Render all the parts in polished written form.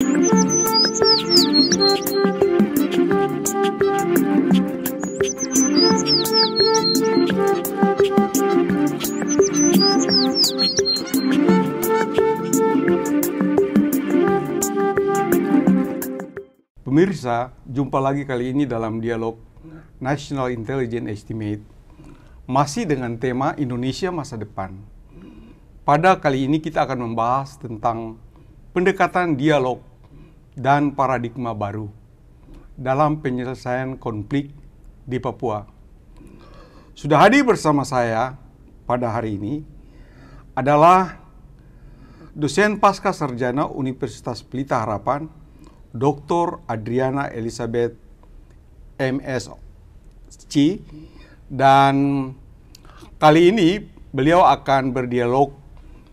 Pemirsa, jumpa lagi kali ini dalam dialog National Intelligence Estimate, masih dengan tema Indonesia Masa Depan. Pada kali ini kita akan membahas tentang pendekatan dialog dan paradigma baru dalam penyelesaian konflik di Papua. Sudah hadir bersama saya pada hari ini adalah dosen pasca sarjana Universitas Pelita Harapan, Dr. Adriana Elizabeth MSc, dan kali ini beliau akan berdialog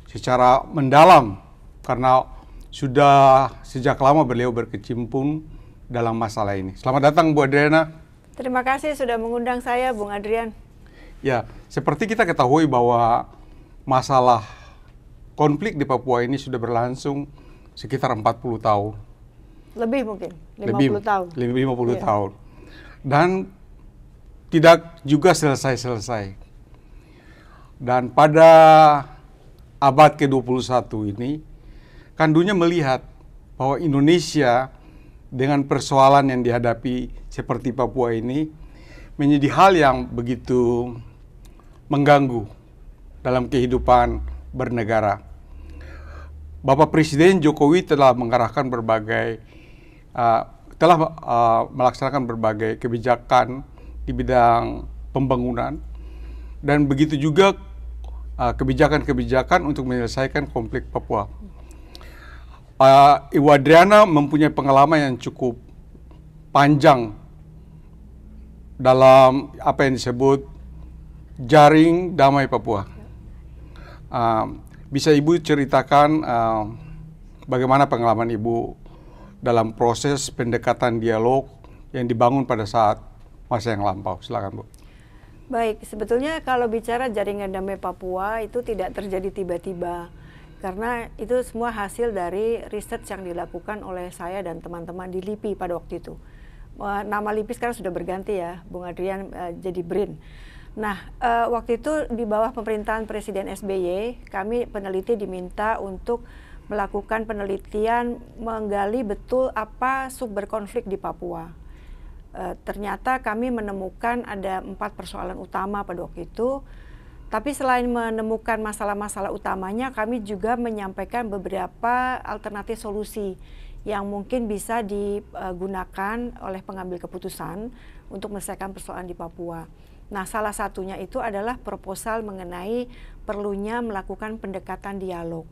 secara mendalam karena sudah sejak lama beliau berkecimpung dalam masalah ini. Selamat datang Bu Adriana. Terima kasih sudah mengundang saya, Bung Adrian. Ya, seperti kita ketahui bahwa masalah konflik di Papua ini sudah berlangsung sekitar 40 tahun. Lebih mungkin, 50 tahun. Lebih 50 tahun. Dan tidak juga selesai-selesai. Dan pada abad ke-21 ini, kan dunia melihat bahwa Indonesia dengan persoalan yang dihadapi seperti Papua ini menjadi hal yang begitu mengganggu dalam kehidupan bernegara. Bapak Presiden Jokowi telah mengarahkan melaksanakan berbagai kebijakan di bidang pembangunan, dan begitu juga kebijakan-kebijakan untuk menyelesaikan konflik Papua. Ibu Adriana mempunyai pengalaman yang cukup panjang dalam apa yang disebut Jaring Damai Papua. Bisa Ibu ceritakan bagaimana pengalaman Ibu dalam proses pendekatan dialog yang dibangun pada saat masa yang lampau? Silakan, Bu. Baik, sebetulnya kalau bicara Jaringan Damai Papua itu tidak terjadi tiba-tiba, karena itu semua hasil dari riset yang dilakukan oleh saya dan teman-teman di LIPI pada waktu itu. Nama LIPI sekarang sudah berganti ya, Bung Adrian, jadi BRIN. Nah, waktu itu di bawah pemerintahan Presiden SBY, kami peneliti diminta untuk melakukan penelitian menggali betul apa sumber konflik di Papua. Ternyata kami menemukan ada 4 persoalan utama pada waktu itu. Tapi selain menemukan masalah-masalah utamanya, kami juga menyampaikan beberapa alternatif solusi yang mungkin bisa digunakan oleh pengambil keputusan untuk menyelesaikan persoalan di Papua. Nah, salah satunya itu adalah proposal mengenai perlunya melakukan pendekatan dialog.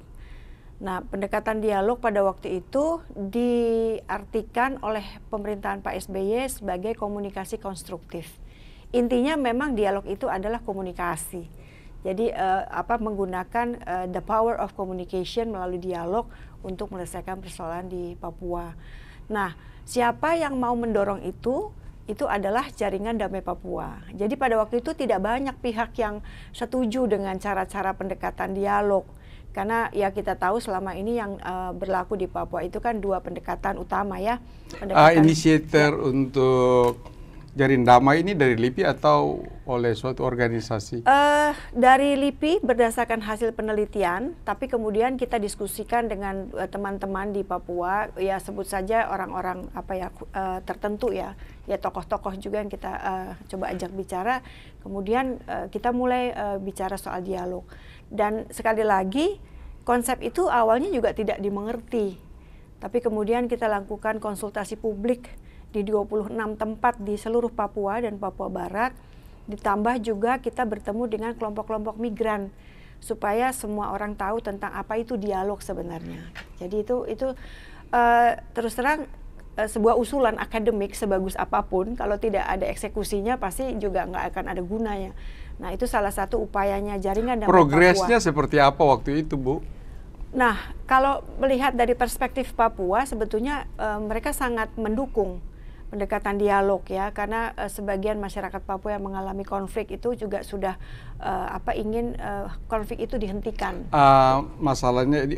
Nah, pendekatan dialog pada waktu itu diartikan oleh pemerintahan Pak SBY sebagai komunikasi konstruktif. Intinya memang dialog itu adalah komunikasi. Jadi menggunakan the power of communication melalui dialog untuk menyelesaikan persoalan di Papua. Nah, siapa yang mau mendorong itu adalah Jaringan Damai Papua. Jadi pada waktu itu tidak banyak pihak yang setuju dengan cara-cara pendekatan dialog. Karena ya kita tahu selama ini yang berlaku di Papua itu kan 2 pendekatan utama ya. Inisiator untuk Jaringan Damai ini dari LIPI atau oleh suatu organisasi? Dari LIPI berdasarkan hasil penelitian, tapi kemudian kita diskusikan dengan teman-teman di Papua, ya sebut saja orang-orang tertentu ya tokoh-tokoh juga yang kita coba ajak bicara. Kemudian kita mulai bicara soal dialog. Dan sekali lagi, konsep itu awalnya juga tidak dimengerti. Tapi kemudian kita lakukan konsultasi publik di 26 tempat di seluruh Papua dan Papua Barat. Ditambah juga kita bertemu dengan kelompok-kelompok migran supaya semua orang tahu tentang apa itu dialog sebenarnya. Jadi itu terus terang sebuah usulan akademik sebagus apapun, kalau tidak ada eksekusinya pasti juga nggak akan ada gunanya. Nah, itu salah satu upayanya Jaringan Damai Papua. Progresnya seperti apa waktu itu, Bu? Nah, kalau melihat dari perspektif Papua, sebetulnya mereka sangat mendukung pendekatan dialog ya, karena sebagian masyarakat Papua yang mengalami konflik itu juga sudah ingin konflik itu dihentikan. Masalahnya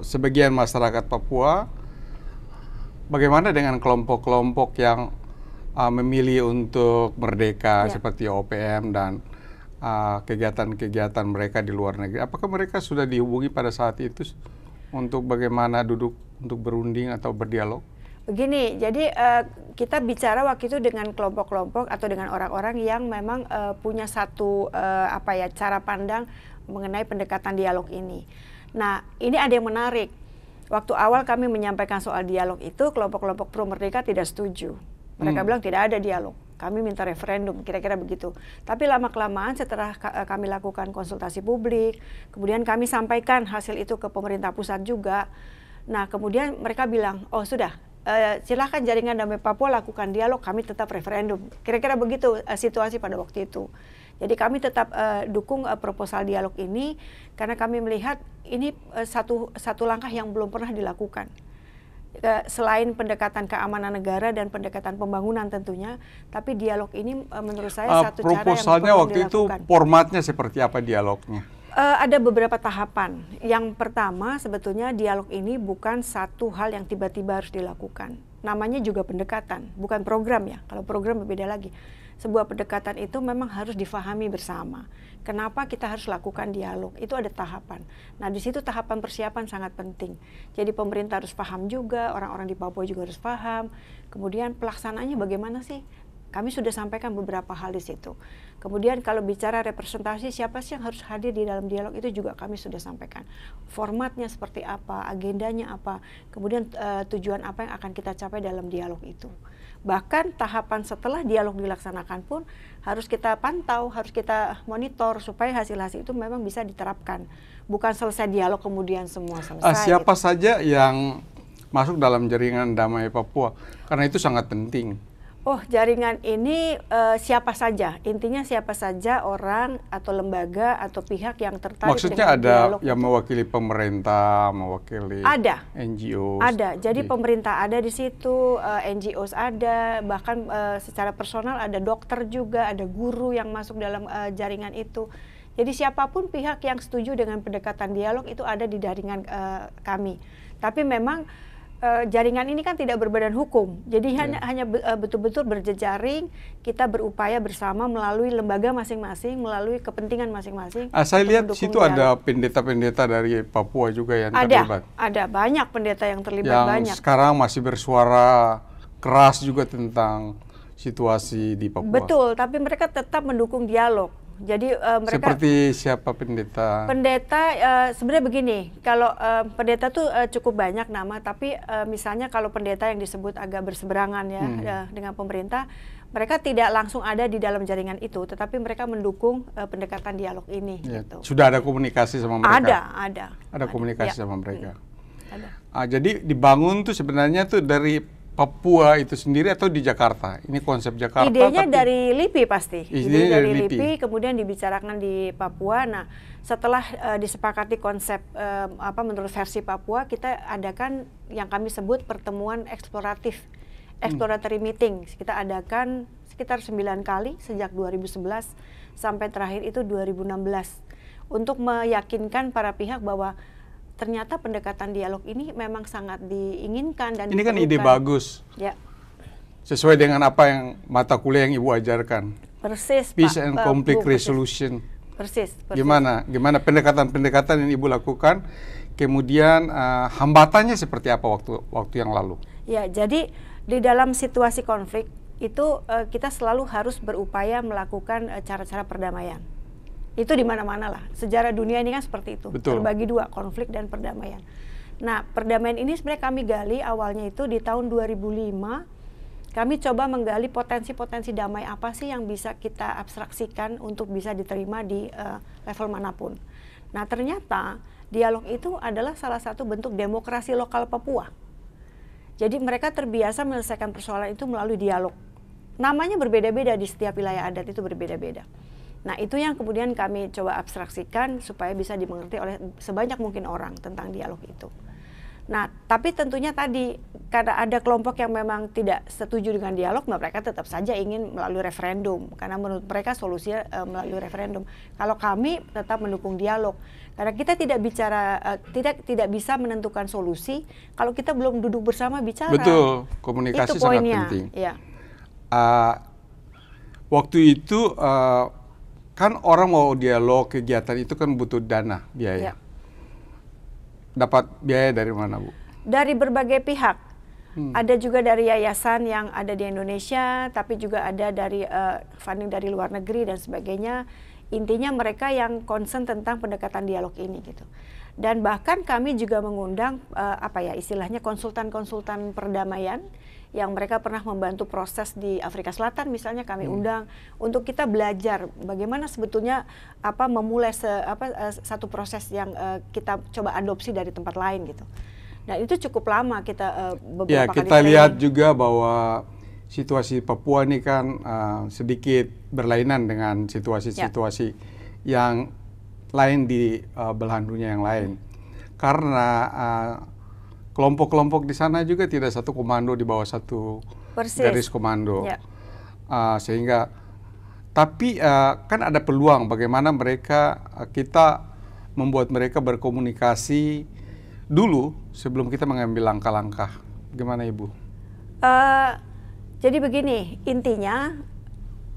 sebagian masyarakat Papua bagaimana dengan kelompok-kelompok yang memilih untuk merdeka seperti OPM dan kegiatan-kegiatan mereka di luar negeri? Apakah mereka sudah dihubungi pada saat itu untuk bagaimana duduk untuk berunding atau berdialog? Begini, jadi kita bicara waktu itu dengan kelompok-kelompok atau dengan orang-orang yang memang punya satu cara pandang mengenai pendekatan dialog ini. Nah, ini ada yang menarik. Waktu awal kami menyampaikan soal dialog itu, kelompok-kelompok pro merdeka tidak setuju. Mereka bilang tidak ada dialog. Kami minta referendum, kira-kira begitu. Tapi lama-kelamaan setelah kami lakukan konsultasi publik, kemudian kami sampaikan hasil itu ke pemerintah pusat juga. Nah, kemudian mereka bilang, oh sudah, silahkan Jaringan Damai Papua lakukan dialog, kami tetap referendum. Kira-kira begitu situasi pada waktu itu. Jadi kami tetap dukung proposal dialog ini karena kami melihat ini satu langkah yang belum pernah dilakukan. Selain pendekatan keamanan negara dan pendekatan pembangunan tentunya, tapi dialog ini menurut saya satu cara yang proposalnya waktu dilakukan. Itu formatnya seperti apa dialognya? Ada beberapa tahapan. Yang pertama sebetulnya dialog ini bukan satu hal yang tiba-tiba harus dilakukan. Namanya juga pendekatan, bukan program ya. Kalau program berbeda lagi. Sebuah pendekatan itu memang harus difahami bersama. Kenapa kita harus lakukan dialog? Itu ada tahapan. Nah, di situ tahapan persiapan sangat penting. Jadi pemerintah harus paham juga, orang-orang di Papua juga harus paham. Kemudian pelaksanaannya bagaimana sih? Kami sudah sampaikan beberapa hal di situ. Kemudian kalau bicara representasi, siapa sih yang harus hadir di dalam dialog itu juga kami sudah sampaikan. Formatnya seperti apa, agendanya apa, kemudian tujuan apa yang akan kita capai dalam dialog itu. Bahkan tahapan setelah dialog dilaksanakan pun harus kita pantau, harus kita monitor supaya hasil-hasil itu memang bisa diterapkan. Bukan selesai dialog kemudian semua selesai. Siapa saja yang masuk dalam Jaringan Damai Papua? Karena itu sangat penting. Oh, jaringan ini siapa saja, intinya siapa saja orang atau lembaga atau pihak yang tertarik. Maksudnya dengan ada dialog yang itu. mewakili pemerintah, mewakili NGO. Ada, jadi pemerintah ada di situ, NGOs ada, bahkan secara personal ada dokter juga, ada guru yang masuk dalam jaringan itu. Jadi siapapun pihak yang setuju dengan pendekatan dialog itu ada di jaringan kami. Tapi memang jaringan ini kan tidak berbadan hukum, jadi hanya betul-betul berjejaring, kita berupaya bersama melalui lembaga masing-masing, melalui kepentingan masing-masing. Saya lihat di situ ada pendeta-pendeta dari Papua juga yang terlibat. Ada banyak pendeta yang terlibat, yang sekarang masih bersuara keras juga tentang situasi di Papua. Betul, tapi mereka tetap mendukung dialog. Jadi mereka seperti siapa pendeta? Pendeta sebenarnya begini, kalau pendeta tuh cukup banyak nama, tapi misalnya kalau pendeta yang disebut agak berseberangan ya dengan pemerintah, mereka tidak langsung ada di dalam jaringan itu, tetapi mereka mendukung pendekatan dialog ini. Ya, gitu. Sudah ada komunikasi sama mereka? Ada komunikasi sama mereka. Ada. Jadi dibangun tuh sebenarnya tuh dari Papua itu sendiri atau di Jakarta? Ini konsep Jakarta. Idenya dari LIPI pasti. Idenya dari LIPI, kemudian dibicarakan di Papua. Nah, setelah disepakati konsep menurut versi Papua, kita adakan yang kami sebut pertemuan eksploratif, exploratory meeting. Kita adakan sekitar 9 kali sejak 2011 sampai terakhir itu 2016 untuk meyakinkan para pihak bahwa ternyata pendekatan dialog ini memang sangat diinginkan dan ini kan ide bagus. Ya. Sesuai dengan apa yang mata kuliah yang Ibu ajarkan. Persis, Peace Pak. and Conflict Resolution. Persis. Gimana pendekatan-pendekatan yang Ibu lakukan? Kemudian hambatannya seperti apa waktu yang lalu? Ya, jadi di dalam situasi konflik itu kita selalu harus berupaya melakukan cara-cara perdamaian. Itu di mana-mana lah. Sejarah dunia ini kan seperti itu. Betul. Terbagi dua, konflik dan perdamaian. Nah, perdamaian ini sebenarnya kami gali awalnya itu di tahun 2005. Kami coba menggali potensi-potensi damai apa sih yang bisa kita abstraksikan untuk bisa diterima di level manapun. Nah, ternyata dialog itu adalah salah satu bentuk demokrasi lokal Papua. Jadi mereka terbiasa menyelesaikan persoalan itu melalui dialog. Namanya berbeda-beda di setiap wilayah adat itu berbeda-beda. Nah, itu yang kemudian kami coba abstraksikan supaya bisa dimengerti oleh sebanyak mungkin orang tentang dialog itu. Nah, tapi tentunya tadi karena ada kelompok yang memang tidak setuju dengan dialog, mereka tetap saja ingin melalui referendum karena menurut mereka solusinya melalui referendum. Kalau kami tetap mendukung dialog karena kita tidak bicara tidak bisa menentukan solusi kalau kita belum duduk bersama bicara. Betul, komunikasi itu sangat poinnya. penting. Ya. Waktu itu kan orang mau dialog kegiatan itu kan butuh dana, biaya. Ya. Dapat biaya dari mana, Bu? Dari berbagai pihak. Ada juga dari yayasan yang ada di Indonesia, tapi juga ada dari funding dari luar negeri dan sebagainya. Intinya mereka yang concern tentang pendekatan dialog ini gitu. Dan bahkan kami juga mengundang istilahnya konsultan-konsultan perdamaian yang mereka pernah membantu proses di Afrika Selatan misalnya kami undang untuk kita belajar bagaimana sebetulnya memulai satu proses yang kita coba adopsi dari tempat lain gitu. Dan itu cukup lama kita beberapa kali kita lihat juga bahwa situasi Papua ini kan sedikit berlainan dengan situasi-situasi yang lain di belahan dunia yang lain. Karena kelompok-kelompok di sana juga tidak satu komando di bawah satu garis komando. Sehingga tapi kan ada peluang bagaimana kita membuat mereka berkomunikasi dulu sebelum kita mengambil langkah-langkah. Gimana Ibu? Jadi begini, intinya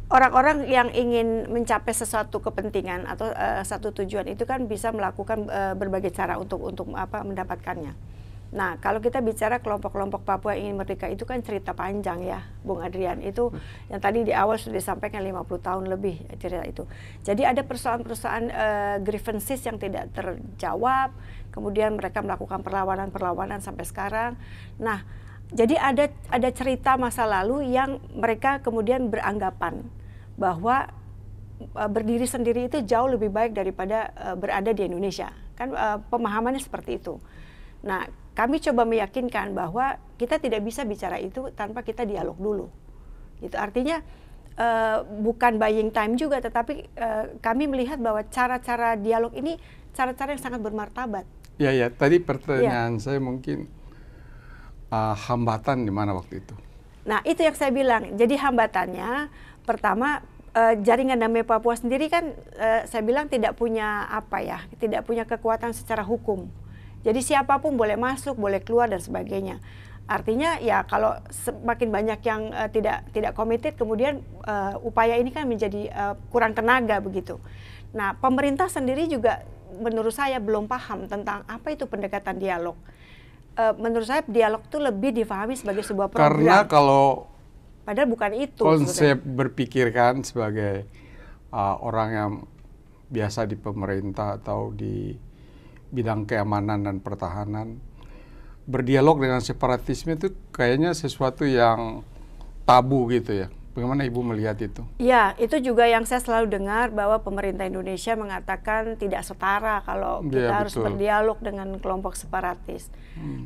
orang-orang yang ingin mencapai sesuatu kepentingan atau satu tujuan itu kan bisa melakukan berbagai cara untuk mendapatkannya. Nah, kalau kita bicara kelompok-kelompok Papua yang ingin merdeka itu kan cerita panjang ya, Bung Adrian. Itu yang tadi di awal sudah disampaikan 50 tahun lebih cerita itu. Jadi ada persoalan-persoalan grievances yang tidak terjawab, kemudian mereka melakukan perlawanan-perlawanan sampai sekarang. Nah, jadi ada cerita masa lalu yang mereka kemudian beranggapan bahwa berdiri sendiri itu jauh lebih baik daripada berada di Indonesia. Kan pemahamannya seperti itu. Nah, kami coba meyakinkan bahwa kita tidak bisa bicara itu tanpa kita dialog dulu. Itu artinya bukan buying time juga, tetapi kami melihat bahwa cara-cara dialog ini cara-cara yang sangat bermartabat. Ya, tadi pertanyaan saya mungkin hambatan di mana waktu itu? Nah, itu yang saya bilang. Jadi hambatannya pertama jaringan damai Papua sendiri kan saya bilang tidak punya kekuatan secara hukum. Jadi siapapun boleh masuk, boleh keluar dan sebagainya. Artinya ya kalau semakin banyak yang tidak committed, kemudian upaya ini kan menjadi kurang tenaga begitu. Nah, pemerintah sendiri juga menurut saya belum paham tentang apa itu pendekatan dialog. Menurut saya dialog itu lebih difahami sebagai sebuah program. Karena kalau padahal bukan itu. Konsep berpikir kan sebagai orang yang biasa di pemerintah atau di bidang keamanan dan pertahanan, berdialog dengan separatisme itu kayaknya sesuatu yang tabu gitu ya. Bagaimana Ibu melihat itu? Ya, itu juga yang saya selalu dengar bahwa pemerintah Indonesia mengatakan tidak setara kalau kita harus berdialog dengan kelompok separatis.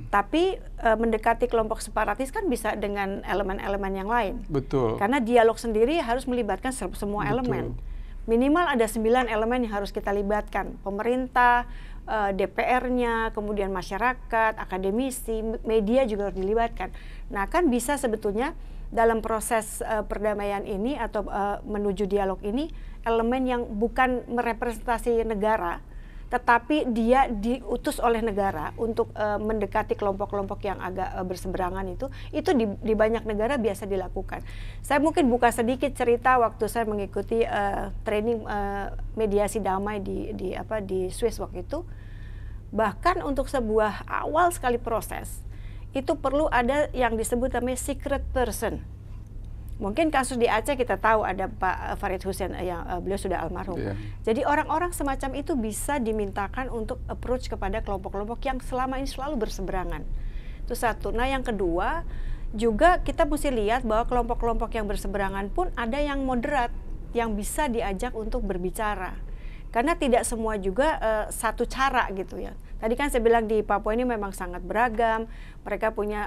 Tapi mendekati kelompok separatis kan bisa dengan elemen-elemen yang lain. Betul. Karena dialog sendiri harus melibatkan semua elemen. Minimal ada 9 elemen yang harus kita libatkan. Pemerintah, DPR-nya, kemudian masyarakat, akademisi, media juga harus dilibatkan. Nah, kan bisa sebetulnya dalam proses perdamaian ini atau menuju dialog ini elemen yang bukan merepresentasi negara, tetapi dia diutus oleh negara untuk mendekati kelompok-kelompok yang agak berseberangan itu di banyak negara biasa dilakukan. Saya mungkin buka sedikit cerita waktu saya mengikuti training mediasi damai di Swiss waktu itu. Bahkan untuk sebuah awal sekali proses itu perlu ada yang disebut namanya secret person. Mungkin kasus di Aceh kita tahu ada Pak Farid Hussein yang beliau sudah almarhum. Jadi orang-orang semacam itu bisa dimintakan untuk approach kepada kelompok-kelompok yang selama ini selalu berseberangan. Itu satu. Nah, yang kedua juga kita mesti lihat bahwa kelompok-kelompok yang berseberangan pun ada yang moderat yang bisa diajak untuk berbicara. Karena tidak semua juga satu cara gitu ya. Tadi kan saya bilang di Papua ini memang sangat beragam. Mereka punya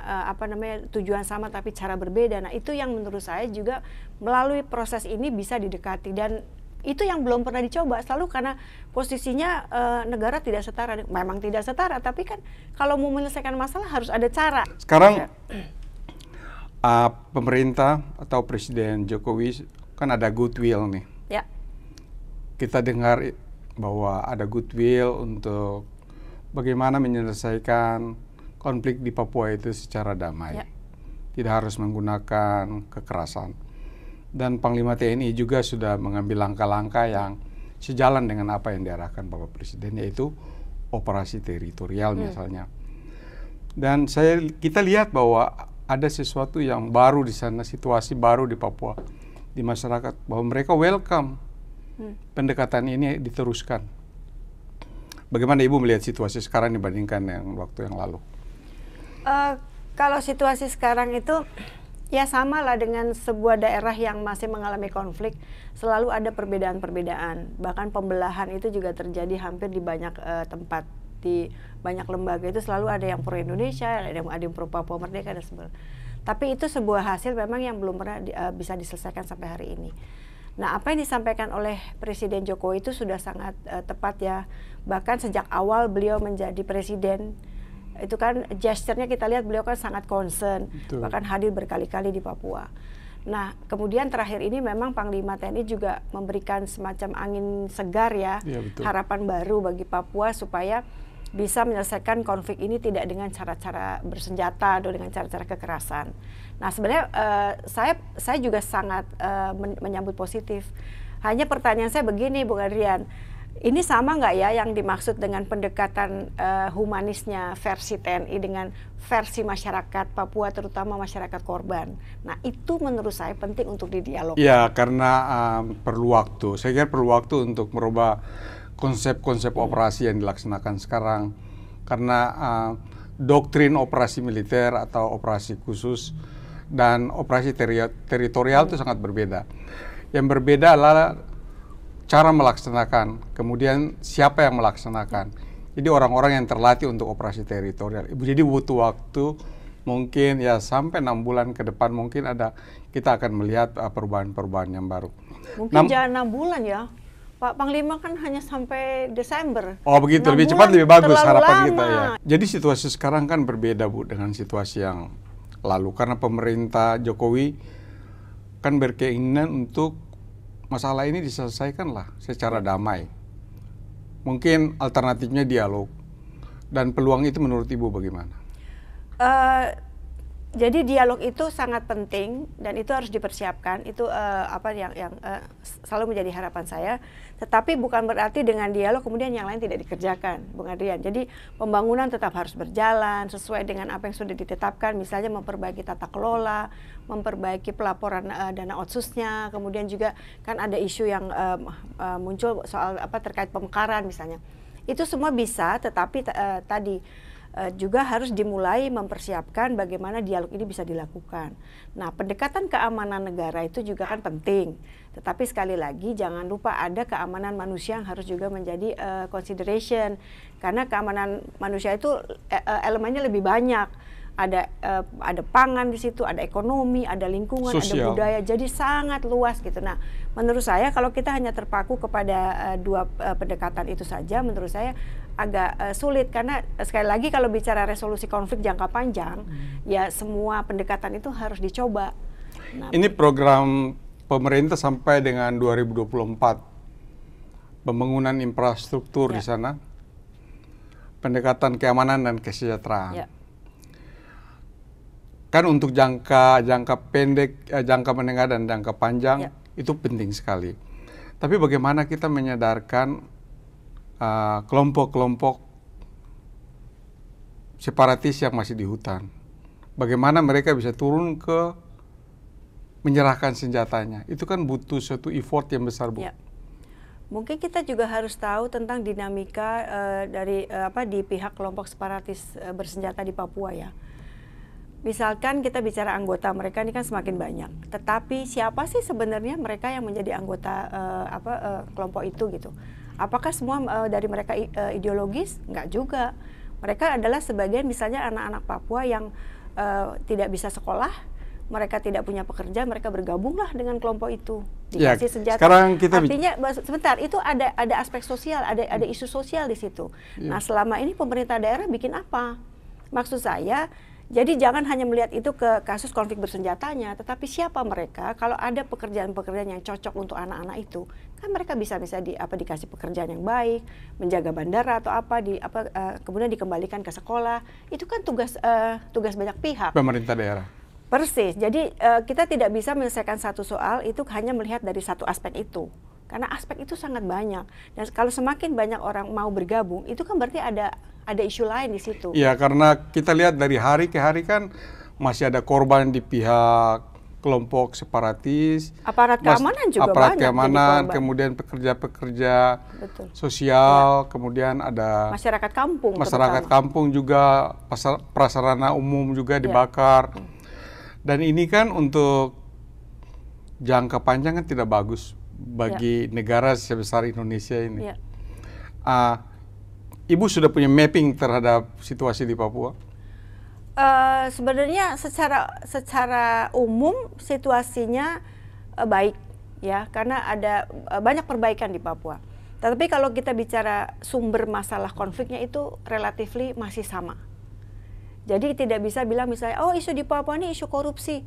tujuan sama tapi cara berbeda. Nah, itu yang menurut saya juga melalui proses ini bisa didekati. Dan itu yang belum pernah dicoba, selalu karena posisinya negara tidak setara. Memang tidak setara, tapi kan kalau mau menyelesaikan masalah harus ada cara. Sekarang pemerintah atau Presiden Jokowi kan ada goodwill nih. Ya. Kita dengar bahwa ada goodwill untuk bagaimana menyelesaikan konflik di Papua itu secara damai. Ya. Tidak harus menggunakan kekerasan. Dan Panglima TNI juga sudah mengambil langkah-langkah yang sejalan dengan apa yang diarahkan Bapak Presiden, yaitu operasi teritorial misalnya. Dan kita lihat bahwa ada sesuatu yang baru di sana, situasi baru di Papua, di masyarakat, bahwa mereka welcome pendekatan ini diteruskan. Bagaimana Ibu melihat situasi sekarang dibandingkan yang waktu yang lalu? Kalau situasi sekarang itu ya sama lah dengan sebuah daerah yang masih mengalami konflik, selalu ada perbedaan-perbedaan. Bahkan pembelahan itu juga terjadi hampir di banyak tempat, di banyak lembaga itu selalu ada yang pro Indonesia, ada yang pro Papua Merdeka dan sebagainya. Tapi itu sebuah hasil memang yang belum pernah bisa diselesaikan sampai hari ini. Nah, apa yang disampaikan oleh Presiden Jokowi itu sudah sangat tepat ya. Bahkan sejak awal beliau menjadi presiden, itu kan gesturnya kita lihat beliau kan sangat concern, bahkan hadir berkali-kali di Papua. Nah, kemudian terakhir ini memang Panglima TNI juga memberikan semacam angin segar ya, harapan baru bagi Papua supaya bisa menyelesaikan konflik ini tidak dengan cara-cara bersenjata atau dengan cara-cara kekerasan. Nah, sebenarnya saya juga sangat menyambut positif. Hanya pertanyaan saya begini, Bung Adrian, ini sama nggak ya yang dimaksud dengan pendekatan humanisnya versi TNI dengan versi masyarakat Papua, terutama masyarakat korban. Nah, itu menurut saya penting untuk didialog. Ya, karena perlu waktu. Saya kira perlu waktu untuk merubah konsep-konsep operasi yang dilaksanakan sekarang. Karena doktrin operasi militer atau operasi khusus dan operasi teritorial itu sangat berbeda. Yang berbeda adalah cara melaksanakan, kemudian siapa yang melaksanakan. Jadi orang-orang yang terlatih untuk operasi teritorial. Jadi butuh waktu, mungkin ya sampai 6 bulan ke depan mungkin kita akan melihat perubahan-perubahan yang baru. Mungkin jangan 6 bulan ya. Pak Panglima kan hanya sampai Desember. Oh begitu, lebih cepat lebih bagus harapan kita ya. Jadi situasi sekarang kan berbeda Bu dengan situasi yang lalu. Karena pemerintah Jokowi kan berkeinginan untuk masalah ini diselesaikan lah secara damai. Mungkin alternatifnya dialog. Dan peluang itu menurut Ibu bagaimana? Jadi dialog itu sangat penting dan itu harus dipersiapkan. Itu apa yang selalu menjadi harapan saya. Tetapi bukan berarti dengan dialog kemudian yang lain tidak dikerjakan, Bung Adrian. Jadi pembangunan tetap harus berjalan sesuai dengan apa yang sudah ditetapkan. Misalnya memperbaiki tata kelola, memperbaiki pelaporan dana otsusnya. Kemudian juga kan ada isu yang muncul soal terkait pemekaran misalnya. Itu semua bisa, tetapi tadi juga harus dimulai mempersiapkan bagaimana dialog ini bisa dilakukan. Nah, pendekatan keamanan negara itu juga kan penting. Tetapi sekali lagi jangan lupa ada keamanan manusia yang harus juga menjadi consideration. Karena keamanan manusia itu elemennya lebih banyak. Ada pangan di situ, ada ekonomi, ada lingkungan, ada budaya. Jadi sangat luas gitu. Nah, menurut saya kalau kita hanya terpaku kepada dua pendekatan itu saja, menurut saya agak sulit. Karena sekali lagi kalau bicara resolusi konflik jangka panjang, ya semua pendekatan itu harus dicoba. Nah, ini program pemerintah sampai dengan 2024, pembangunan infrastruktur di sana, pendekatan keamanan dan kesejahteraan. Ya. Kan untuk jangka pendek, jangka menengah dan jangka panjang itu penting sekali. Tapi bagaimana kita menyadarkan kelompok-kelompok separatis yang masih di hutan? Bagaimana mereka bisa turun ke menyerahkan senjatanya? Itu kan butuh suatu effort yang besar, Bu. Ya. Mungkin kita juga harus tahu tentang dinamika di pihak kelompok separatis bersenjata di Papua ya. Misalkan kita bicara anggota mereka ini kan semakin banyak, tetapi siapa sih sebenarnya mereka yang menjadi anggota kelompok itu gitu? Apakah semua dari mereka ideologis? Enggak juga. Mereka adalah sebagian misalnya anak-anak Papua yang tidak bisa sekolah, mereka tidak punya pekerja, mereka bergabunglah dengan kelompok itu, Ya, dikasih senjata. sekarang kita artinya sebentar, itu ada aspek sosial, ada isu sosial di situ. Nah, selama ini pemerintah daerah bikin apa? Maksud saya, jadi jangan hanya melihat itu ke kasus konflik bersenjatanya, tetapi siapa mereka. Kalau ada pekerjaan-pekerjaan yang cocok untuk anak-anak itu, kan mereka bisa dikasih pekerjaan yang baik, menjaga bandara atau kemudian dikembalikan ke sekolah. Itu kan tugas banyak pihak. Pemerintah daerah. Persis. Jadi kita tidak bisa menyelesaikan satu soal itu hanya melihat dari satu aspek itu. Karena aspek itu sangat banyak. Dan kalau semakin banyak orang mau bergabung, itu kan berarti ada isu lain di situ. Iya, karena kita lihat dari hari ke hari kan masih ada korban di pihak kelompok separatis. Aparat keamanan juga aparat banyak keamanan, jadi korban. kemudian pekerja-pekerja Betul. sosial, kemudian ada masyarakat kampung. Masyarakat kampung juga, prasarana umum juga dibakar. Dan ini kan untuk jangka panjang kan tidak bagus bagi negara sebesar Indonesia ini. Ibu sudah punya mapping terhadap situasi di Papua? Sebenarnya secara umum situasinya baik, ya, karena ada banyak perbaikan di Papua. Tetapi kalau kita bicara sumber masalah konfliknya itu relatifly masih sama. Jadi tidak bisa bilang misalnya, oh isu di Papua ini isu korupsi.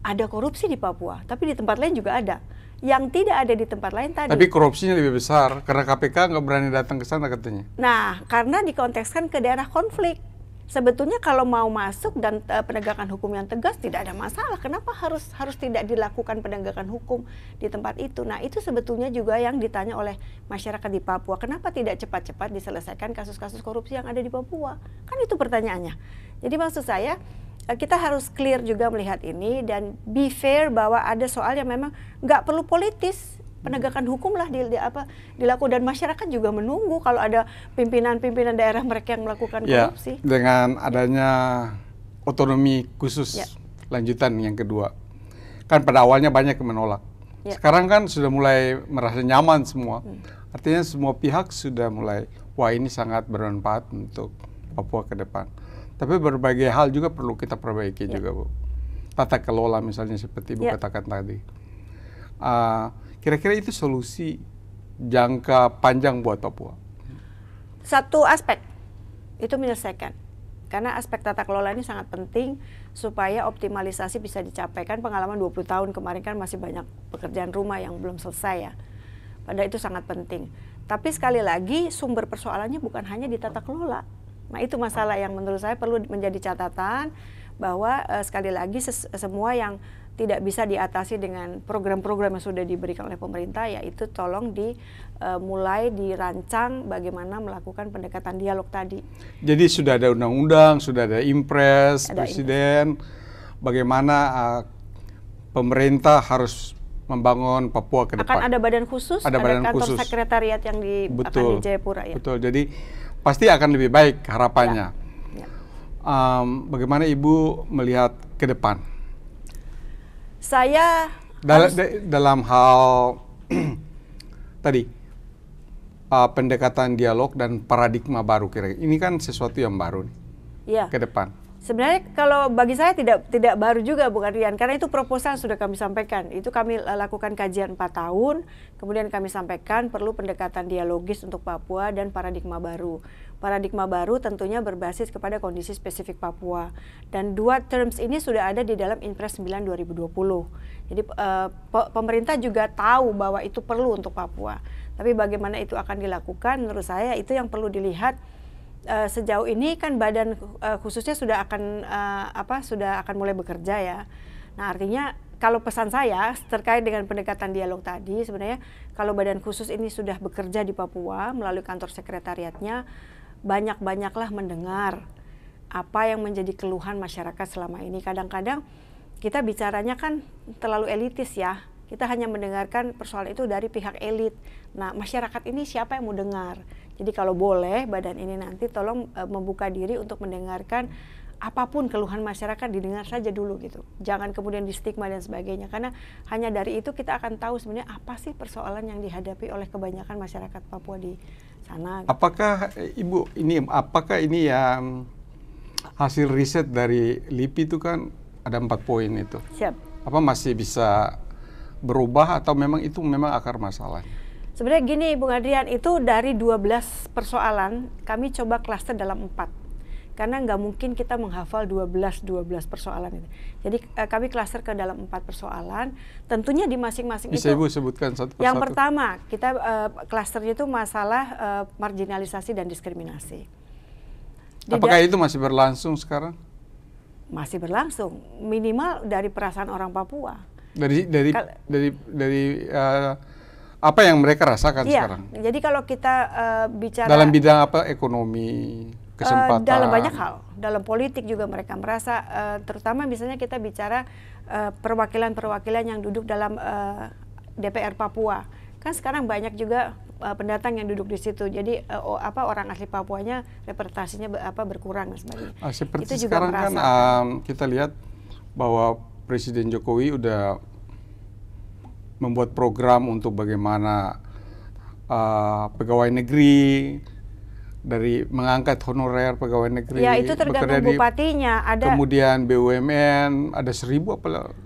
Ada korupsi di Papua, tapi di tempat lain juga ada. Yang tidak ada di tempat lain tadi. Tapi korupsinya lebih besar, karena KPK nggak berani datang ke sana katanya. Nah, karena dikontekskan ke daerah konflik. Sebetulnya kalau mau masuk dan penegakan hukum yang tegas tidak ada masalah. Kenapa harus tidak dilakukan penegakan hukum di tempat itu? Nah, itu sebetulnya juga yang ditanya oleh masyarakat di Papua. Kenapa tidak cepat-cepat diselesaikan kasus-kasus korupsi yang ada di Papua? Kan itu pertanyaannya. Jadi maksud saya, kita harus clear juga melihat ini dan be fair bahwa ada soal yang memang nggak perlu politis. Penegakan hukum lah dilakukan, dan masyarakat juga menunggu kalau ada pimpinan-pimpinan daerah mereka yang melakukan korupsi. Dengan adanya otonomi khusus lanjutan yang kedua, kan pada awalnya banyak yang menolak. Sekarang kan sudah mulai merasa nyaman semua. Artinya semua pihak sudah mulai, wah ini sangat bermanfaat untuk Papua ke depan. Tapi berbagai hal juga perlu kita perbaiki juga, Bu. Tata kelola misalnya seperti Ibu katakan tadi. Kira-kira itu solusi jangka panjang buat Papua? Satu aspek, itu menyelesaikan. Karena aspek tata kelola ini sangat penting supaya optimalisasi bisa dicapai. Kan pengalaman 20 tahun kemarin kan masih banyak pekerjaan rumah yang belum selesai ya. Padahal itu sangat penting. Tapi sekali lagi sumber persoalannya bukan hanya di tata kelola. Nah itu masalah yang menurut saya perlu menjadi catatan bahwa sekali lagi semua yang tidak bisa diatasi dengan program-program yang sudah diberikan oleh pemerintah, yaitu tolong mulai dirancang bagaimana melakukan pendekatan dialog tadi. Jadi sudah ada undang-undang, sudah ada impres, presiden, bagaimana pemerintah harus membangun Papua ke depan. Akan ada badan khusus, ada kantor khusus. Sekretariat yang akan di Jayapura. Ya. Betul, jadi pasti akan lebih baik harapannya. Bagaimana Ibu melihat ke depan? Saya dalam hal tadi pendekatan dialog dan paradigma baru, kira-kira ini kan sesuatu yang baru nih ke depan. Sebenarnya kalau bagi saya tidak baru juga, Bung Adrian, karena itu proposal sudah kami sampaikan. Itu kami lakukan kajian 4 tahun, kemudian kami sampaikan perlu pendekatan dialogis untuk Papua dan paradigma baru. Paradigma baru tentunya berbasis kepada kondisi spesifik Papua. Dan 2 terms ini sudah ada di dalam Impres 9 2020. Jadi pemerintah juga tahu bahwa itu perlu untuk Papua. Tapi bagaimana itu akan dilakukan, menurut saya itu yang perlu dilihat. Sejauh ini kan badan khususnya sudah akan mulai bekerja ya. Nah artinya kalau pesan saya terkait dengan pendekatan dialog tadi, sebenarnya kalau badan khusus ini sudah bekerja di Papua melalui kantor sekretariatnya, banyak-banyaklah mendengar apa yang menjadi keluhan masyarakat selama ini. Kadang-kadang kita bicaranya kan terlalu elitis ya. Kita hanya mendengarkan persoalan itu dari pihak elit. Nah, masyarakat ini siapa yang mau dengar? Jadi kalau boleh, badan ini nanti tolong membuka diri untuk mendengarkan apapun keluhan masyarakat, didengar saja dulu gitu. Jangan kemudian di stigma dan sebagainya. Karena hanya dari itu kita akan tahu sebenarnya apa sih persoalan yang dihadapi oleh kebanyakan masyarakat Papua di sana. Gitu. Apakah ini yang hasil riset dari LIPI itu kan ada 4 poin itu. Siap. Apa masih bisa berubah atau memang itu memang akar masalahnya? Sebenarnya gini Bung Adrian, itu dari 12 persoalan kami coba klaster dalam 4. Karena nggak mungkin kita menghafal 12 persoalan itu. Jadi kami klaster ke dalam 4 persoalan. Tentunya di masing-masing itu. Bisa Ibu sebutkan satu persatu? Yang pertama, kita klasternya itu masalah marginalisasi dan diskriminasi. Apakah itu masih berlangsung sekarang? Masih berlangsung, minimal dari perasaan orang Papua. Dari apa yang mereka rasakan sekarang? Jadi kalau kita bicara dalam bidang apa, ekonomi, kesempatan, dalam banyak hal, dalam politik juga mereka merasa, terutama misalnya kita bicara perwakilan-perwakilan yang duduk dalam DPR Papua, kan sekarang banyak juga pendatang yang duduk di situ, jadi orang asli Papuanya representasinya berkurang dan sebagainya. Seperti itu sekarang juga kan kita lihat bahwa Presiden Jokowi udah membuat program untuk bagaimana pegawai negeri, dari mengangkat honorer pegawai negeri. Ya, itu tergantung bupatinya. Kemudian BUMN ada 1000 apa?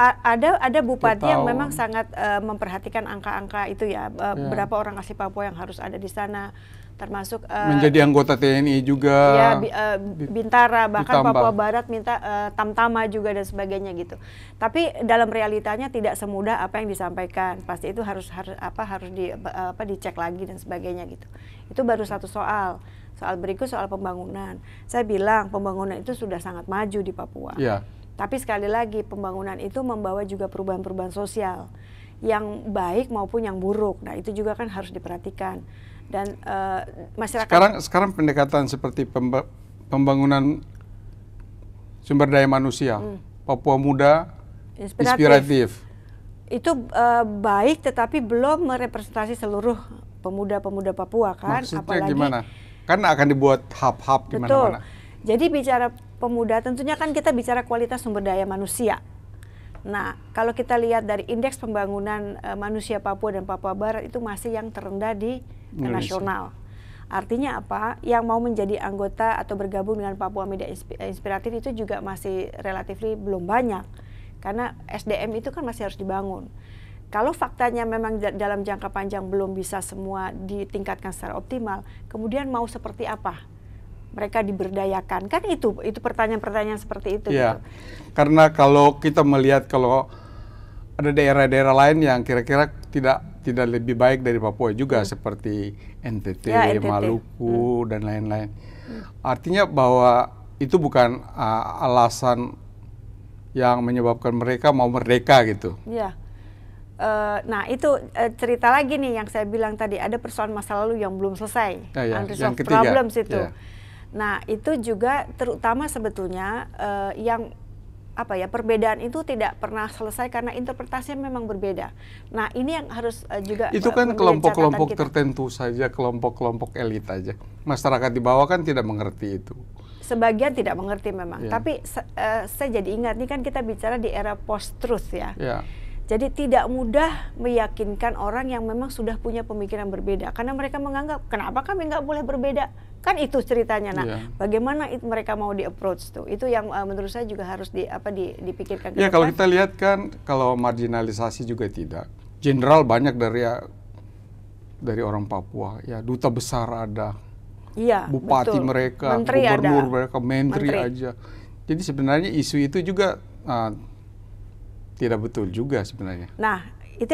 Ada bupati yang memang sangat memperhatikan angka-angka itu ya. Berapa orang asli Papua yang harus ada di sana, termasuk menjadi anggota TNI juga. Ya, Bintara, bahkan ditambah. Papua Barat minta Tamtama juga dan sebagainya gitu. Tapi dalam realitanya tidak semudah apa yang disampaikan. Pasti itu harus dicek lagi dan sebagainya gitu. Itu baru satu soal. Soal berikut soal pembangunan. Saya bilang pembangunan itu sudah sangat maju di Papua. Ya. Tapi sekali lagi pembangunan itu membawa juga perubahan-perubahan sosial yang baik maupun yang buruk. Nah, itu juga kan harus diperhatikan. Dan masyarakat sekarang pendekatan seperti pembangunan sumber daya manusia, Papua Muda inspiratif. Itu baik, tetapi belum merepresentasi seluruh pemuda-pemuda Papua kan. Maksudnya apalagi gimana? Kan akan dibuat hub-hub di mana-mana. Jadi bicara pemuda tentunya kan kita bicara kualitas sumber daya manusia. Nah, kalau kita lihat dari indeks pembangunan manusia Papua dan Papua Barat itu masih yang terendah di nasional. Artinya apa? Yang mau menjadi anggota atau bergabung dengan Papua Media Inspiratif itu juga masih relatif belum banyak. Karena SDM itu kan masih harus dibangun. Kalau faktanya memang dalam jangka panjang belum bisa semua ditingkatkan secara optimal, kemudian mau seperti apa mereka diberdayakan? Kan itu pertanyaan-pertanyaan seperti itu. Ya, gitu. Karena kalau kita melihat kalau ada daerah-daerah lain yang kira-kira tidak lebih baik dari Papua juga, seperti NTT, Maluku dan lain-lain. Artinya bahwa itu bukan alasan yang menyebabkan mereka mau merdeka gitu. Ya. Nah itu cerita lagi nih yang saya bilang tadi, ada persoalan masa lalu yang belum selesai, yang ketiga, problems itu. Nah itu juga terutama sebetulnya yang perbedaan itu tidak pernah selesai karena interpretasinya memang berbeda. Nah ini yang harus juga itu kan kelompok-kelompok tertentu saja, kelompok-kelompok elit aja. Masyarakat di bawah kan tidak mengerti itu. Sebagian tidak mengerti memang. Tapi saya jadi ingat nih kan kita bicara di era post-truth ya. Jadi tidak mudah meyakinkan orang yang memang sudah punya pemikiran berbeda. Karena mereka menganggap, kenapa kami nggak boleh berbeda? Kan itu ceritanya. Nah, bagaimana mereka mau di-approach tuh? Itu yang menurut saya juga harus dipikirkan. Ya, kalau kita lihat kan, kalau marginalisasi juga tidak. Jenderal banyak dari orang Papua. Ya, duta besar ada. Iya, bupati betul. Mereka, menteri gubernur ada. Mereka, menteri aja. Jadi sebenarnya isu itu juga tidak betul juga sebenarnya. Nah, itu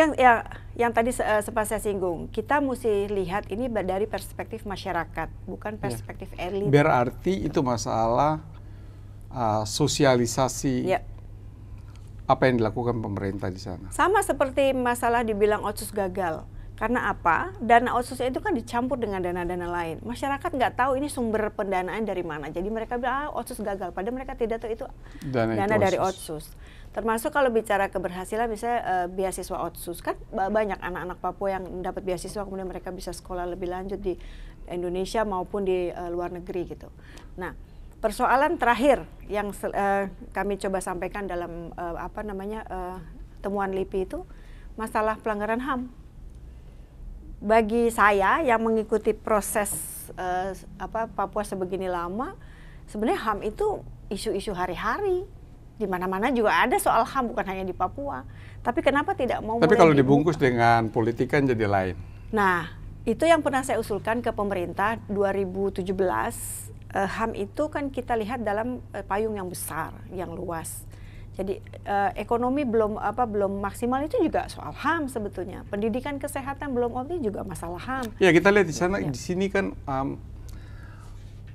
yang tadi sempat saya singgung. Kita mesti lihat ini dari perspektif masyarakat, bukan perspektif elit. Berarti itu masalah sosialisasi apa yang dilakukan pemerintah di sana. Sama seperti masalah dibilang Otsus gagal. Karena apa? Dana Otsusnya itu kan dicampur dengan dana-dana lain. Masyarakat nggak tahu ini sumber pendanaan dari mana. Jadi mereka bilang Otsus gagal. Padahal mereka tidak tahu itu dana dari Otsus. Termasuk kalau bicara keberhasilan, misalnya beasiswa Otsus. Kan banyak anak-anak Papua yang dapat beasiswa, kemudian mereka bisa sekolah lebih lanjut di Indonesia maupun di luar negeri gitu. Nah, persoalan terakhir yang kami coba sampaikan dalam temuan LIPI itu masalah pelanggaran HAM. Bagi saya yang mengikuti proses Papua sebegini lama, sebenarnya HAM itu isu-isu hari-hari. Di mana-mana juga ada soal HAM, bukan hanya di Papua. Tapi kenapa tidak mau Tapi mulai kalau dibuka? dibungkus dengan politik kan jadi lain. Nah, itu yang pernah saya usulkan ke pemerintah 2017. HAM itu kan kita lihat dalam payung yang besar, yang luas. Jadi ekonomi belum maksimal itu juga soal HAM sebetulnya. Pendidikan kesehatan belum optimal juga masalah HAM. Ya, kita lihat di sana, di sini kan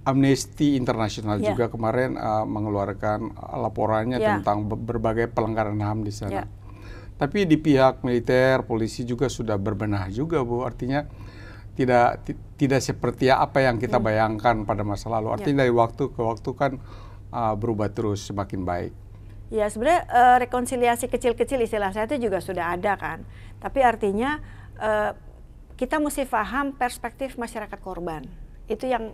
Amnesty International juga kemarin mengeluarkan laporannya tentang berbagai pelanggaran HAM di sana. Tapi di pihak militer, polisi juga sudah berbenah juga, Bu. Artinya tidak seperti apa yang kita bayangkan pada masa lalu. Artinya dari waktu ke waktu kan berubah terus, semakin baik. Ya, sebenarnya rekonsiliasi kecil-kecil istilah saya itu juga sudah ada kan. Tapi artinya kita mesti paham perspektif masyarakat korban. Itu yang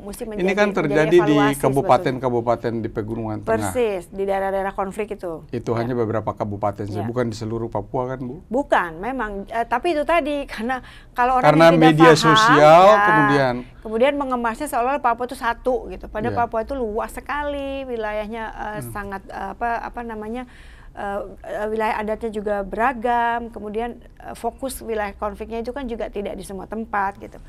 mesti menjadi. Ini kan terjadi di kabupaten-kabupaten di Pegunungan Tengah. Persis, di daerah-daerah konflik itu. Itu hanya beberapa kabupaten, bukan di seluruh Papua kan, Bu? Bukan, memang. Tapi itu tadi, karena kalau orang karena yang tidak media paham, sosial kemudian mengemasnya seolah-olah Papua itu satu gitu. Padahal Papua itu luas sekali, wilayahnya sangat wilayah adatnya juga beragam. Kemudian fokus wilayah konfliknya itu kan juga tidak di semua tempat gitu.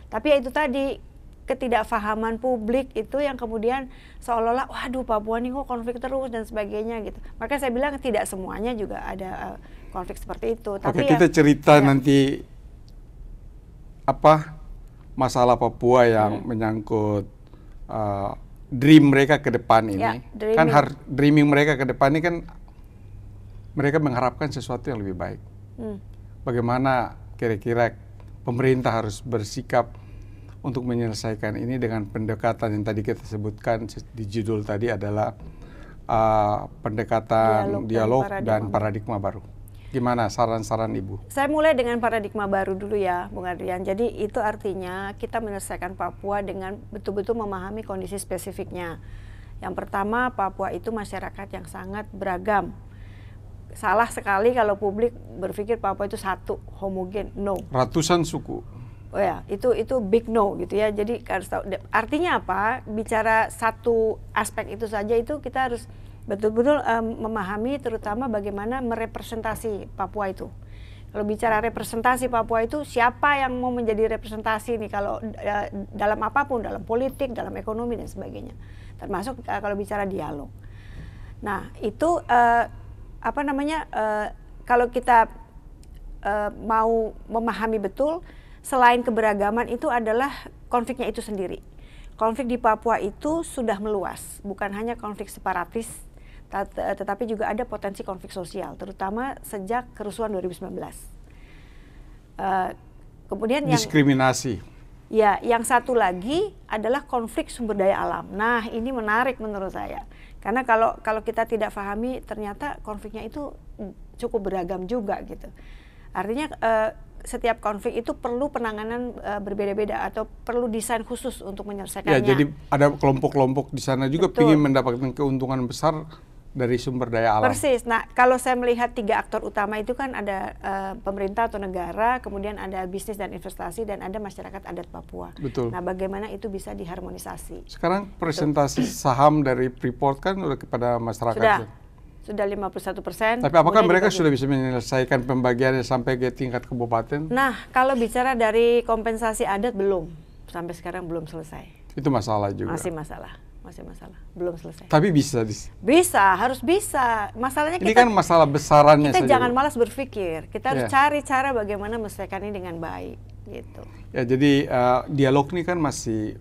Tapi ya itu tadi, ketidakfahaman publik itu yang kemudian seolah-olah waduh Papua nih kok konflik terus dan sebagainya gitu. Maka saya bilang tidak semuanya juga ada konflik seperti itu. Oke, kita cerita nanti apa masalah Papua yang menyangkut dream mereka ke depan ini. Kan dreaming mereka ke depan ini kan mereka mengharapkan sesuatu yang lebih baik. Bagaimana kira-kira pemerintah harus bersikap untuk menyelesaikan ini dengan pendekatan yang tadi kita sebutkan di judul tadi adalah pendekatan dialog dan paradigma baru. Gimana saran-saran Ibu? Saya mulai dengan paradigma baru dulu ya, Bung Adrian. Jadi itu artinya kita menyelesaikan Papua dengan betul-betul memahami kondisi spesifiknya. Yang pertama, Papua itu masyarakat yang sangat beragam. Salah sekali kalau publik berpikir Papua itu satu, homogen, no. Ratusan suku. Oh ya, itu big no gitu ya. Jadi artinya apa? Bicara satu aspek itu saja itu kita harus betul-betul memahami terutama bagaimana merepresentasi Papua itu. Kalau bicara representasi Papua itu siapa yang mau menjadi representasi nih kalau dalam apapun, dalam politik, dalam ekonomi dan sebagainya. Termasuk kalau bicara dialog. Nah, itu kalau kita mau memahami betul, selain keberagaman itu adalah konfliknya itu sendiri. Konflik di Papua itu sudah meluas, bukan hanya konflik separatis, tetapi juga ada potensi konflik sosial, terutama sejak kerusuhan 2019. Kemudian diskriminasi. Yang satu lagi adalah konflik sumber daya alam. Nah, ini menarik menurut saya. Karena kalau kita tidak pahami, ternyata konfliknya itu cukup beragam juga gitu. Artinya setiap konflik itu perlu penanganan berbeda-beda atau perlu desain khusus untuk menyelesaikannya. Ya, jadi ada kelompok-kelompok di sana juga ingin mendapatkan keuntungan besar dari sumber daya alam. Persis. Nah, kalau saya melihat 3 aktor utama itu kan ada pemerintah atau negara, kemudian ada bisnis dan investasi, dan ada masyarakat adat Papua. Betul. Nah, bagaimana itu bisa diharmonisasi? Sekarang presentasi saham dari Freeport kan udah kepada masyarakat. Sudah 51%. Tapi apakah mereka sudah bisa menyelesaikan pembagiannya sampai ke tingkat kabupaten? Nah, kalau bicara dari kompensasi adat belum. Sampai sekarang belum selesai. Itu masalah juga. Masih masalah. Belum selesai. Tapi bisa. Bisa, harus bisa. Masalahnya ini kan masalah besarannya kita saja. Jangan malas berpikir. Kita harus cari cara bagaimana menyelesaikan ini dengan baik, gitu. Ya, jadi dialog ini kan masih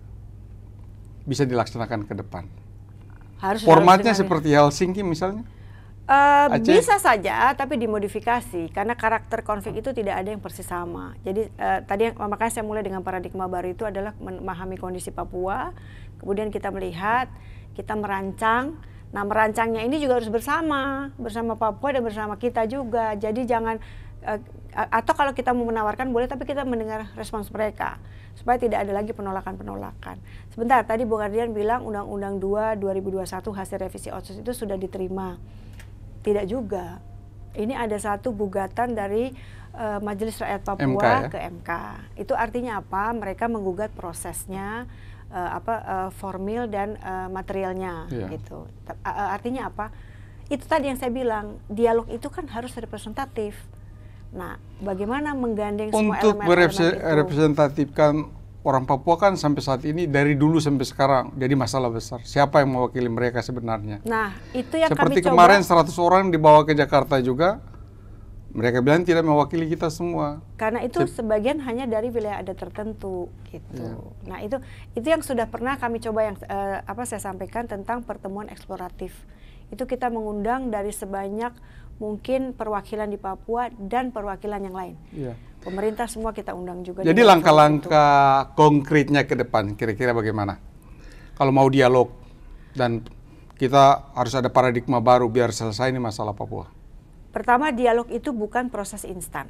bisa dilaksanakan ke depan. Formatnya seperti Helsinki misalnya? Bisa saja, tapi dimodifikasi karena karakter konflik itu tidak ada yang persis sama. Jadi makanya saya mulai dengan paradigma baru itu adalah memahami kondisi Papua, kemudian kita melihat, kita merancang. Nah, merancangnya ini juga harus bersama Papua dan bersama kita juga. Jadi jangan atau kalau kita mau menawarkan boleh, tapi kita mendengar respons mereka supaya tidak ada lagi penolakan-penolakan. Sebentar, tadi Bung Adrian bilang Undang-Undang 2 2021 hasil revisi Otsus itu sudah diterima. Tidak juga. Ini ada satu gugatan dari Majelis Rakyat Papua ke MK. Itu artinya apa? Mereka menggugat prosesnya, formil dan materialnya, gitu. Artinya apa? itu tadi yang saya bilang, dialog itu kan harus representatif. Nah, bagaimana menggandeng semua untuk elemen-elemen itu? merepresentatifkan orang Papua kan sampai saat ini dari dulu sampai sekarang jadi masalah besar. Siapa yang mewakili mereka sebenarnya? Nah, itu yang seperti kami kemarin coba. 100 orang dibawa ke Jakarta juga, mereka bilang tidak mewakili kita semua. Karena itu sebagian hanya dari wilayah adat tertentu gitu. Ya. Nah, itu yang sudah pernah kami coba yang saya sampaikan tentang pertemuan eksploratif. Itu kita mengundang dari sebanyak mungkin perwakilan di Papua dan perwakilan yang lain. Ya. Pemerintah semua kita undang juga. Jadi langkah-langkah konkretnya ke depan kira-kira bagaimana? Kalau mau dialog dan kita harus ada paradigma baru biar selesai ini masalah Papua. Pertama, dialog itu bukan proses instan.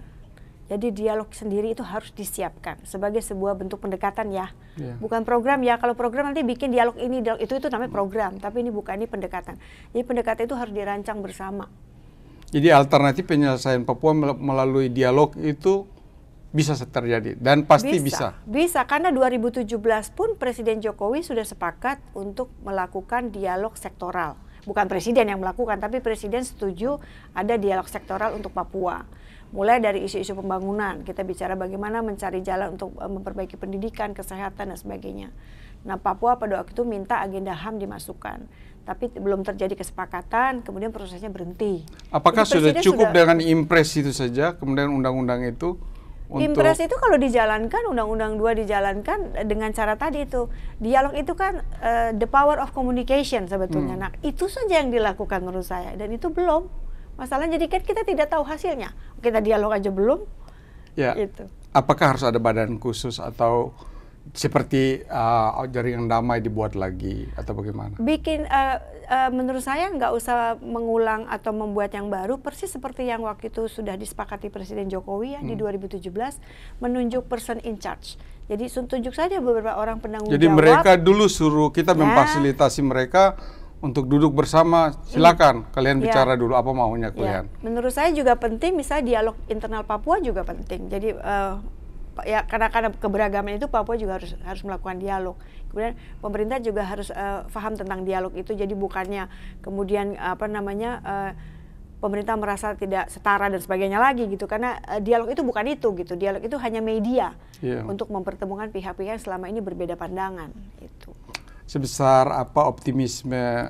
Jadi dialog sendiri itu harus disiapkan sebagai sebuah bentuk pendekatan ya. Bukan program ya. Kalau program nanti bikin dialog ini, dialog itu namanya program. Tapi ini bukan, ini pendekatan. Jadi pendekatan itu harus dirancang bersama. Jadi alternatif penyelesaian Papua melalui dialog itu bisa terjadi dan pasti bisa. Bisa, karena 2017 pun Presiden Jokowi sudah sepakat untuk melakukan dialog sektoral. Bukan Presiden yang melakukan, tapi Presiden setuju ada dialog sektoral untuk Papua. Mulai dari isu-isu pembangunan, kita bicara bagaimana mencari jalan untuk memperbaiki pendidikan, kesehatan, dan sebagainya. Nah, Papua pada waktu itu minta agenda HAM dimasukkan. Tapi belum terjadi kesepakatan, kemudian prosesnya berhenti. Apakah sudah cukup dengan impres itu saja, kemudian undang-undang itu? Impres itu kalau dijalankan, undang-undang 2 dijalankan dengan cara tadi itu. Dialog itu kan the power of communication sebetulnya. Nah, itu saja yang dilakukan menurut saya. Dan itu belum. Masalahnya jadi kan kita tidak tahu hasilnya. Kita dialog aja belum. Ya. Gitu. Apakah harus ada badan khusus atau seperti jaringan damai dibuat lagi atau bagaimana? Menurut saya nggak usah mengulang atau membuat yang baru, persis seperti yang waktu itu sudah disepakati Presiden Jokowi ya di 2017, menunjuk person in charge. Jadi tunjuk saja beberapa orang penanggung jawab. Jadi mereka dulu suruh kita memfasilitasi mereka untuk duduk bersama, silakan kalian bicara dulu apa maunya kalian. Menurut saya juga penting, misalnya dialog internal Papua juga penting. Jadi ya karena keberagaman itu Papua juga harus melakukan dialog. Kemudian pemerintah juga harus paham tentang dialog itu. Jadi bukannya kemudian pemerintah merasa tidak setara dan sebagainya lagi gitu. Karena dialog itu bukan itu gitu. Dialog itu hanya media untuk mempertemukan pihak-pihak yang selama ini berbeda pandangan itu. Sebesar apa optimisme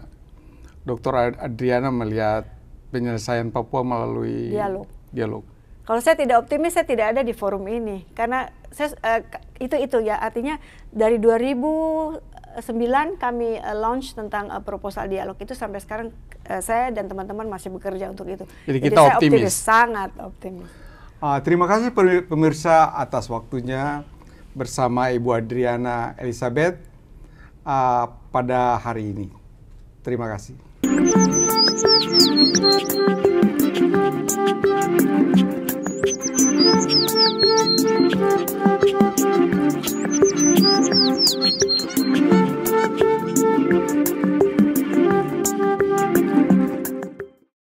Dr. Adriana melihat penyelesaian Papua melalui dialog? Kalau saya tidak optimis, saya tidak ada di forum ini. Karena saya, itu ya, artinya dari 2009 kami launch tentang proposal dialog itu sampai sekarang saya dan teman-teman masih bekerja untuk itu. Jadi kita saya optimis, sangat optimis. Terima kasih pemirsa atas waktunya bersama Ibu Adriana Elizabeth pada hari ini. Terima kasih.